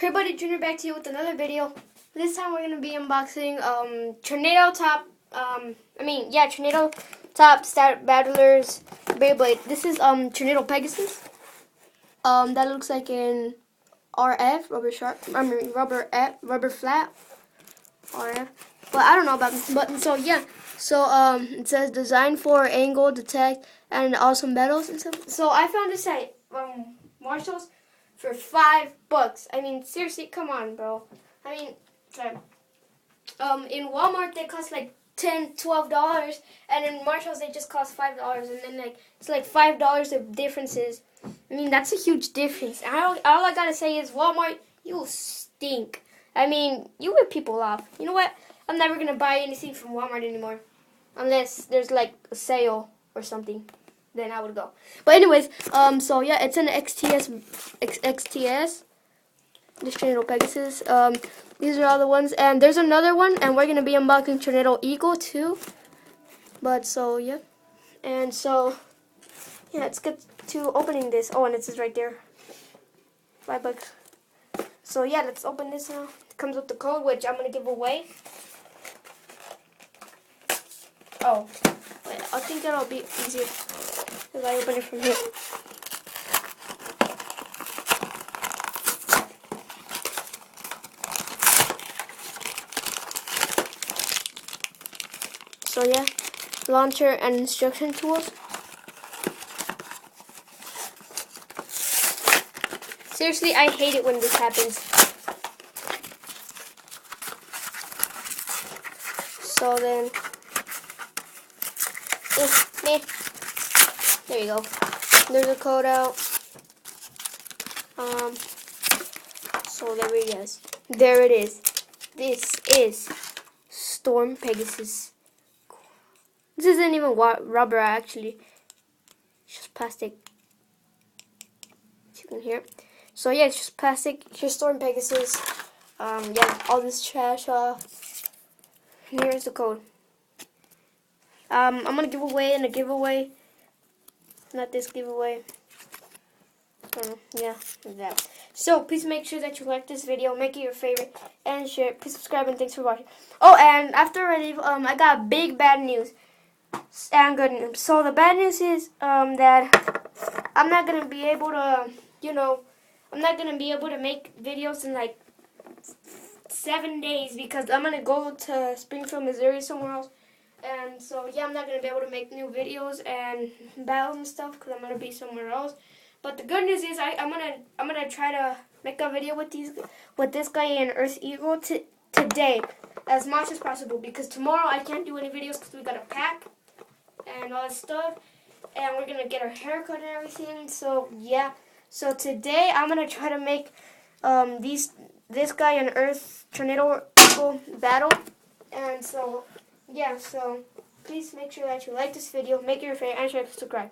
Hey buddy, Junior back to you with another video. This time we're gonna be unboxing Tornado Top Stat Battlers Beyblade. This is Tornado Pegasus. That looks like an RF rubber flat RF. But I don't know about this button. So yeah. So it says designed for angle, detect, and awesome battles and stuff. So I found this at Marshall's for $5. I mean, seriously, come on, bro. I mean, sorry. In Walmart they cost like $10, $12, and in Marshalls they just cost $5, and then like it's like $5 of differences. I mean, that's a huge difference. All I gotta say is Walmart, you stink. I mean, you rip people off. You know what? I'm never gonna buy anything from Walmart anymore, unless there's like a sale or something. Then I would go. But anyways, so yeah, it's an XTS. This Tornado Pegasus. These are all the ones, and there's another one, and we're gonna be unboxing Tornado Eagle too. But so yeah, and so yeah, let's get to opening this. Oh, and it says right there, $5. So yeah, let's open this now. It comes with the code, which I'm gonna give away. Oh, wait, I think that'll be easier if I open it from here. So yeah, launcher and instruction tools. Seriously, I hate it when this happens. So then, there you go. There's a code out. So there it is. There it is. This is Storm Pegasus. This isn't even rubber, actually. It's just plastic. As you can hear. So yeah, it's just plastic. Here's Storm Pegasus. Yeah, all this trash off. And here's the code. I'm gonna give away in a giveaway. Not this giveaway. Yeah, that. So please make sure that you like this video, make it your favorite, and share it. Please subscribe, and thanks for watching. Oh, and after I leave, I got big bad news and good news. So the bad news is that I'm not gonna be able to, I'm not gonna be able to make videos in like 7 days because I'm gonna go to Springfield, Missouri, somewhere else. And so yeah, I'm not gonna be able to make new videos and battles and stuff because I'm gonna be somewhere else. But the good news is I'm gonna try to make a video with this guy in Earth Eagle today as much as possible, because tomorrow I can't do any videos because we gotta pack and all that stuff, and we're gonna get our haircut and everything. So yeah, so today I'm gonna try to make this guy in Earth Tornado Eagle battle. And so yeah, so please make sure that you like this video, make it your favorite, and subscribe.